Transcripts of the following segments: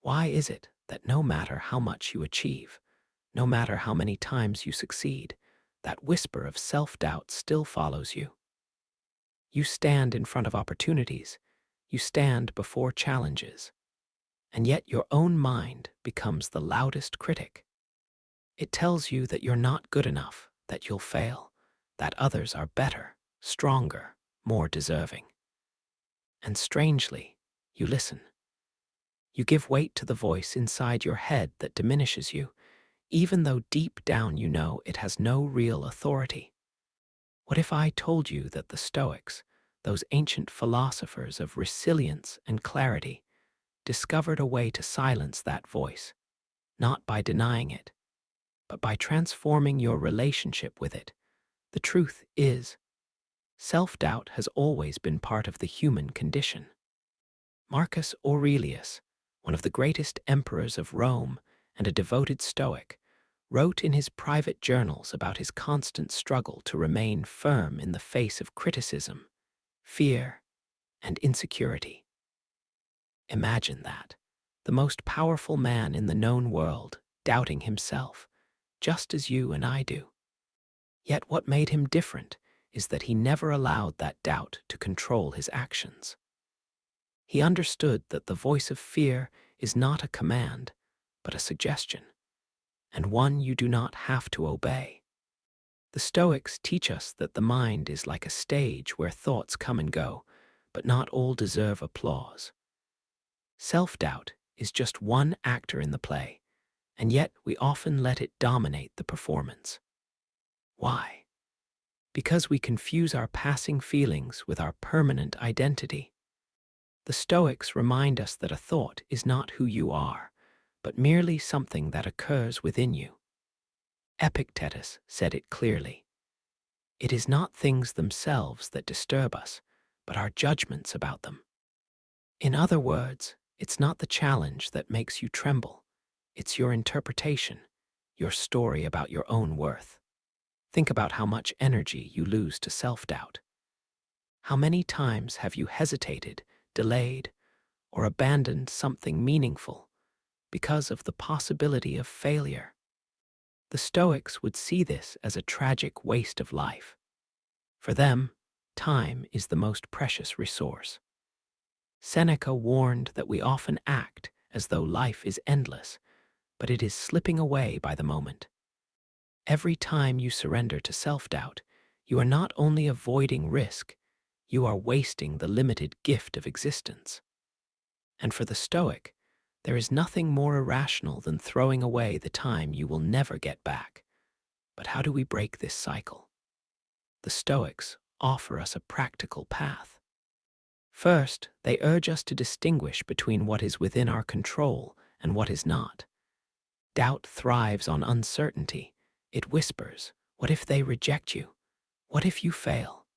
Why is it that no matter how much you achieve, no matter how many times you succeed, that whisper of self-doubt still follows you? You stand in front of opportunities, you stand before challenges, and yet your own mind becomes the loudest critic. It tells you that you're not good enough, that you'll fail, that others are better, stronger, more deserving. And strangely, you listen. You give weight to the voice inside your head that diminishes you, even though deep down you know it has no real authority. What if I told you that the Stoics, those ancient philosophers of resilience and clarity, discovered a way to silence that voice, not by denying it, but by transforming your relationship with it? The truth is, self-doubt has always been part of the human condition. Marcus Aurelius, one of the greatest emperors of Rome and a devoted Stoic, wrote in his private journals about his constant struggle to remain firm in the face of criticism, fear, and insecurity. Imagine that, the most powerful man in the known world, doubting himself, just as you and I do. Yet what made him different is that he never allowed that doubt to control his actions. He understood that the voice of fear is not a command, but a suggestion, and one you do not have to obey. The Stoics teach us that the mind is like a stage where thoughts come and go, but not all deserve applause. Self-doubt is just one actor in the play, and yet we often let it dominate the performance. Why? Because we confuse our passing feelings with our permanent identity. The Stoics remind us that a thought is not who you are, but merely something that occurs within you. Epictetus said it clearly. It is not things themselves that disturb us, but our judgments about them. In other words, it's not the challenge that makes you tremble. It's your interpretation, your story about your own worth. Think about how much energy you lose to self-doubt. How many times have you hesitated, delayed, or abandoned something meaningful because of the possibility of failure? The Stoics would see this as a tragic waste of life. For them, time is the most precious resource. Seneca warned that we often act as though life is endless, but it is slipping away by the moment. Every time you surrender to self-doubt, you are not only avoiding risk, you are wasting the limited gift of existence. And for the Stoic, there is nothing more irrational than throwing away the time you will never get back. But how do we break this cycle? The Stoics offer us a practical path. First, they urge us to distinguish between what is within our control and what is not. Doubt thrives on uncertainty. It whispers, what if they reject you? What if you fail?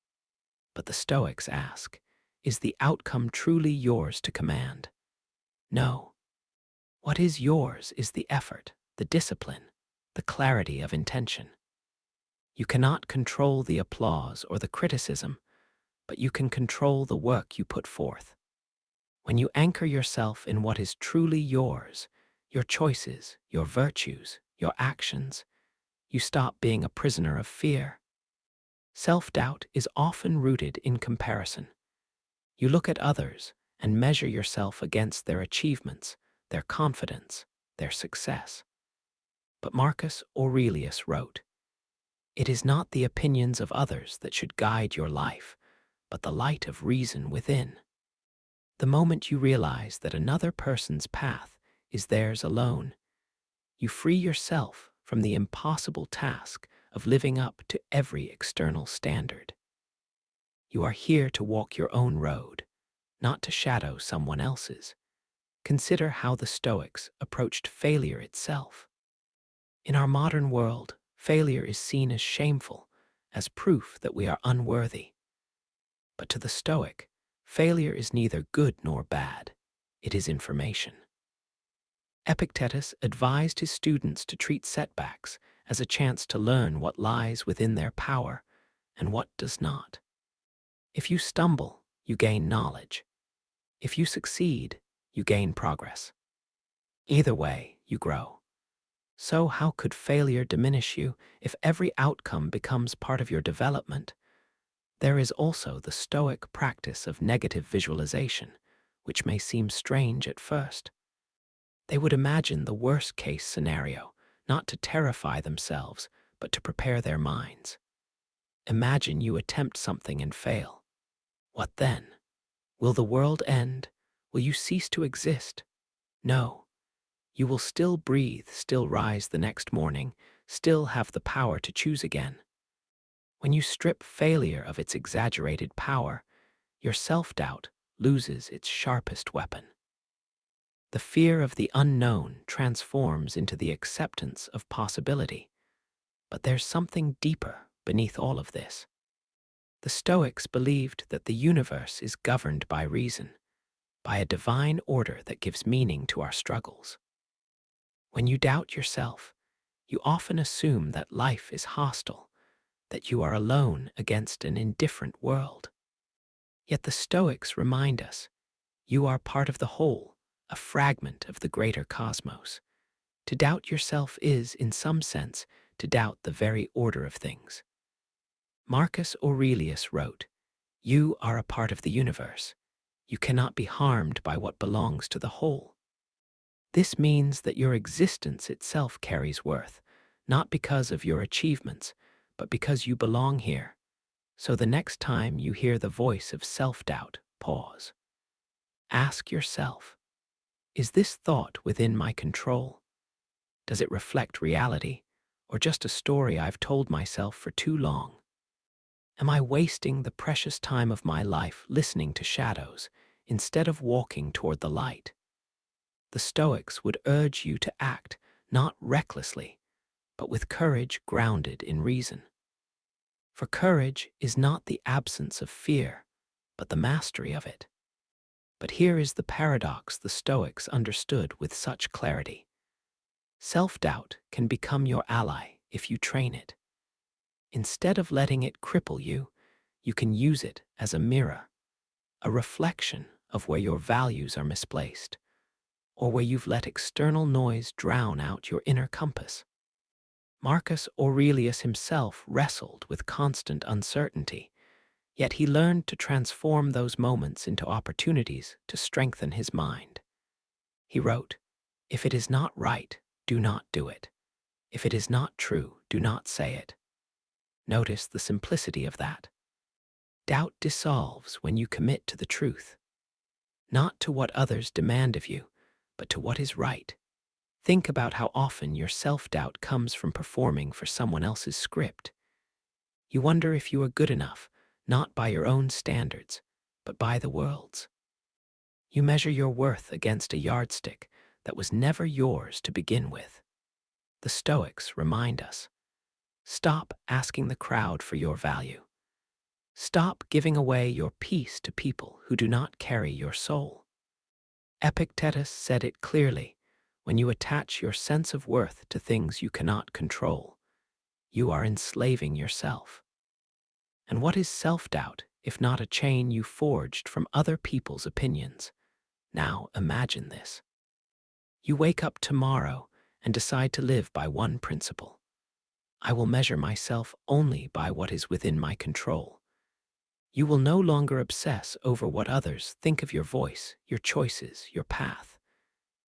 But the Stoics ask, is the outcome truly yours to command? No. What is yours is the effort, the discipline, the clarity of intention. You cannot control the applause or the criticism, but you can control the work you put forth. When you anchor yourself in what is truly yours, your choices, your virtues, your actions, you stop being a prisoner of fear. Self-doubt is often rooted in comparison. You look at others and measure yourself against their achievements, their confidence, their success. But Marcus Aurelius wrote, "It is not the opinions of others that should guide your life, but the light of reason within." The moment you realize that another person's path is theirs alone, you free yourself from the impossible task of living up to every external standard. You are here to walk your own road, not to shadow someone else's. Consider how the Stoics approached failure itself. In our modern world, failure is seen as shameful, as proof that we are unworthy. But to the Stoic, failure is neither good nor bad. It is information. Epictetus advised his students to treat setbacks as a chance to learn what lies within their power and what does not. If you stumble, you gain knowledge. If you succeed, you gain progress. Either way, you grow. So how could failure diminish you if every outcome becomes part of your development? There is also the Stoic practice of negative visualization, which may seem strange at first. They would imagine the worst-case scenario, not to terrify themselves, but to prepare their minds. Imagine you attempt something and fail. What then? Will the world end? Will you cease to exist? No. You will still breathe, still rise the next morning, still have the power to choose again. When you strip failure of its exaggerated power, your self-doubt loses its sharpest weapon. The fear of the unknown transforms into the acceptance of possibility. But there's something deeper beneath all of this. The Stoics believed that the universe is governed by reason, by a divine order that gives meaning to our struggles. When you doubt yourself, you often assume that life is hostile, that you are alone against an indifferent world. Yet the Stoics remind us, you are part of the whole, a fragment of the greater cosmos. To doubt yourself is, in some sense, to doubt the very order of things. Marcus Aurelius wrote, "You are a part of the universe. You cannot be harmed by what belongs to the whole." This means that your existence itself carries worth, not because of your achievements, but because you belong here. So the next time you hear the voice of self-doubt, pause. Ask yourself, is this thought within my control? Does it reflect reality, or just a story I've told myself for too long? Am I wasting the precious time of my life listening to shadows instead of walking toward the light? The Stoics would urge you to act not recklessly, but with courage grounded in reason. For courage is not the absence of fear, but the mastery of it. But here is the paradox the Stoics understood with such clarity. Self-doubt can become your ally if you train it. Instead of letting it cripple you, you can use it as a mirror, a reflection of where your values are misplaced, or where you've let external noise drown out your inner compass. Marcus Aurelius himself wrestled with constant uncertainty, yet he learned to transform those moments into opportunities to strengthen his mind. He wrote, "If it is not right, do not do it. If it is not true, do not say it." Notice the simplicity of that. Doubt dissolves when you commit to the truth, not to what others demand of you, but to what is right. Think about how often your self-doubt comes from performing for someone else's script. You wonder if you are good enough, not by your own standards, but by the world's. You measure your worth against a yardstick that was never yours to begin with. The Stoics remind us, stop asking the crowd for your value. Stop giving away your peace to people who do not carry your soul. Epictetus said it clearly, when you attach your sense of worth to things you cannot control, you are enslaving yourself. And what is self-doubt if not a chain you forged from other people's opinions? Now imagine this. You wake up tomorrow and decide to live by one principle. I will measure myself only by what is within my control. You will no longer obsess over what others think of your voice, your choices, your path.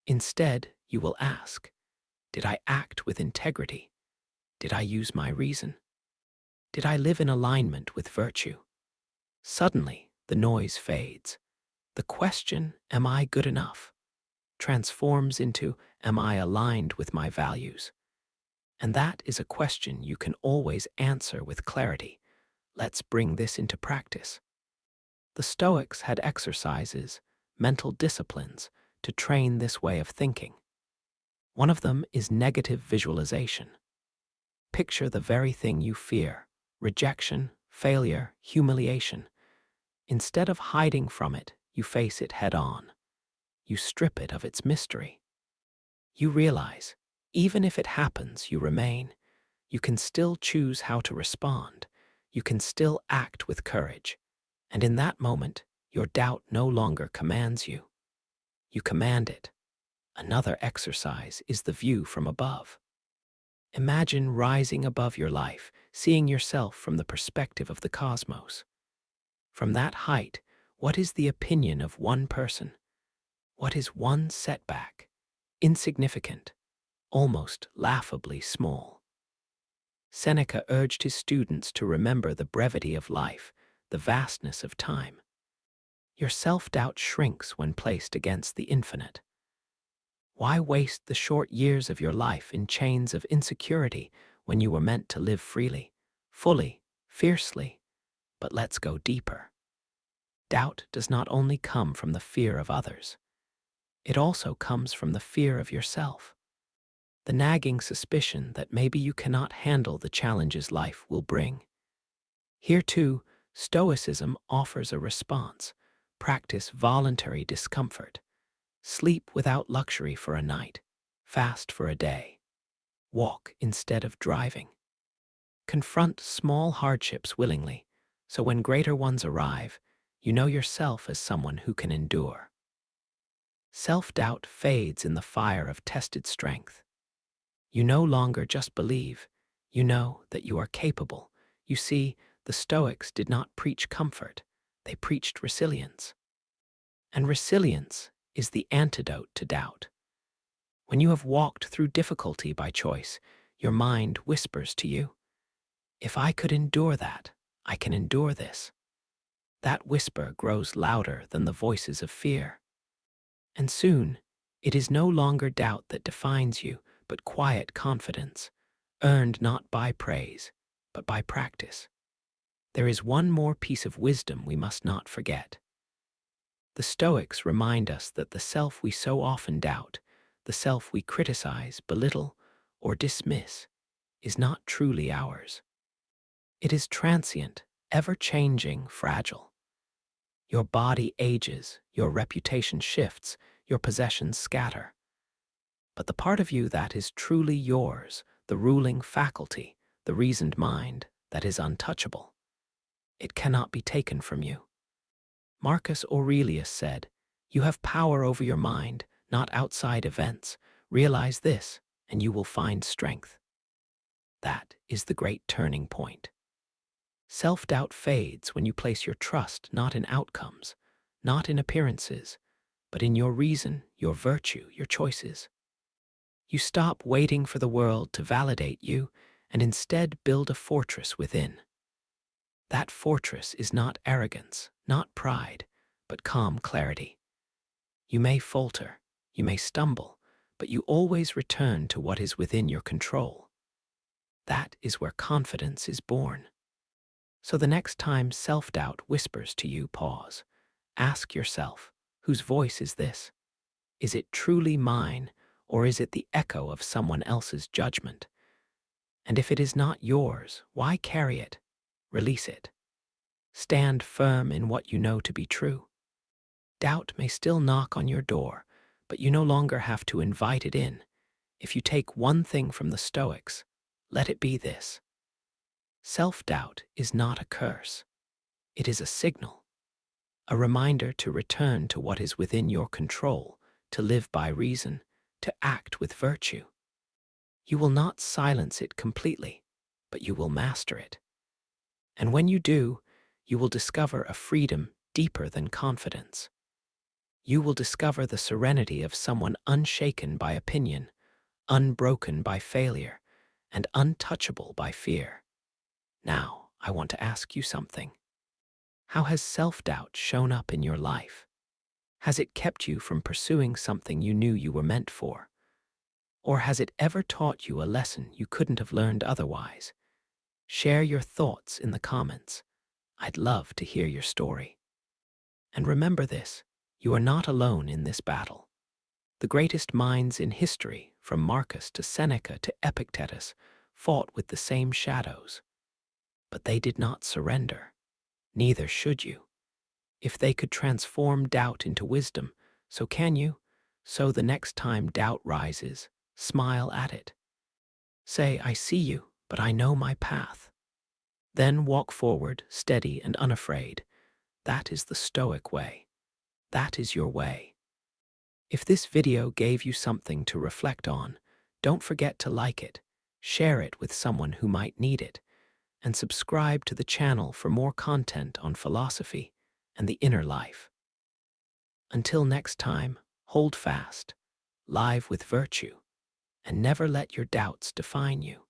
Instead, you will ask, did I act with integrity? Did I use my reason? Did I live in alignment with virtue? Suddenly, the noise fades. The question, am I good enough, transforms into, am I aligned with my values? And that is a question you can always answer with clarity. Let's bring this into practice. The Stoics had exercises, mental disciplines, to train this way of thinking. One of them is negative visualization. Picture the very thing you fear: rejection, failure, humiliation. Instead of hiding from it, you face it head on. You strip it of its mystery. You realize, even if it happens, you remain. You can still choose how to respond. You can still act with courage. And in that moment, your doubt no longer commands you. You command it. Another exercise is the view from above. Imagine rising above your life, seeing yourself from the perspective of the cosmos. From that height, what is the opinion of one person? What is one setback? Insignificant, almost laughably small. Seneca urged his students to remember the brevity of life, the vastness of time. Your self-doubt shrinks when placed against the infinite. Why waste the short years of your life in chains of insecurity when you were meant to live freely, fully, fiercely? But let's go deeper. Doubt does not only come from the fear of others. It also comes from the fear of yourself. The nagging suspicion that maybe you cannot handle the challenges life will bring. Here too, Stoicism offers a response. Practice voluntary discomfort. Sleep without luxury for a night. Fast for a day. Walk instead of driving. Confront small hardships willingly, so when greater ones arrive, you know yourself as someone who can endure. Self-doubt fades in the fire of tested strength. You no longer just believe, you know that you are capable. You see, the Stoics did not preach comfort, they preached resilience. And resilience is the antidote to doubt. When you have walked through difficulty by choice, your mind whispers to you, if I could endure that, I can endure this. That whisper grows louder than the voices of fear. And soon, it is no longer doubt that defines you, but quiet confidence, earned not by praise, but by practice. There is one more piece of wisdom we must not forget. The Stoics remind us that the self we so often doubt, the self we criticize, belittle, or dismiss, is not truly ours. It is transient, ever-changing, fragile. Your body ages, your reputation shifts, your possessions scatter. But the part of you that is truly yours, the ruling faculty, the reasoned mind, that is untouchable, it cannot be taken from you. Marcus Aurelius said, you have power over your mind, not outside events. Realize this, and you will find strength. That is the great turning point. Self-doubt fades when you place your trust not in outcomes, not in appearances, but in your reason, your virtue, your choices. You stop waiting for the world to validate you and instead build a fortress within. That fortress is not arrogance, not pride, but calm clarity. You may falter, you may stumble, but you always return to what is within your control. That is where confidence is born. So the next time self-doubt whispers to you, pause. Ask yourself, whose voice is this? Is it truly mine, or is it the echo of someone else's judgment? And if it is not yours, why carry it? Release it. Stand firm in what you know to be true. Doubt may still knock on your door, but you no longer have to invite it in. If you take one thing from the Stoics, let it be this. Self-doubt is not a curse. It is a signal, a reminder to return to what is within your control, to live by reason, to act with virtue. You will not silence it completely, but you will master it. And when you do, you will discover a freedom deeper than confidence. You will discover the serenity of someone unshaken by opinion, unbroken by failure, and untouchable by fear. Now, I want to ask you something. How has self-doubt shown up in your life? Has it kept you from pursuing something you knew you were meant for? Or has it ever taught you a lesson you couldn't have learned otherwise? Share your thoughts in the comments. I'd love to hear your story. And remember this, you are not alone in this battle. The greatest minds in history, from Marcus to Seneca to Epictetus, fought with the same shadows. But they did not surrender. Neither should you. If they could transform doubt into wisdom, so can you. So the next time doubt rises, smile at it. Say, I see you, but I know my path. Then walk forward, steady and unafraid. That is the Stoic way. That is your way. If this video gave you something to reflect on, don't forget to like it, share it with someone who might need it, and subscribe to the channel for more content on philosophy and the inner life. Until next time, hold fast, live with virtue, and never let your doubts define you.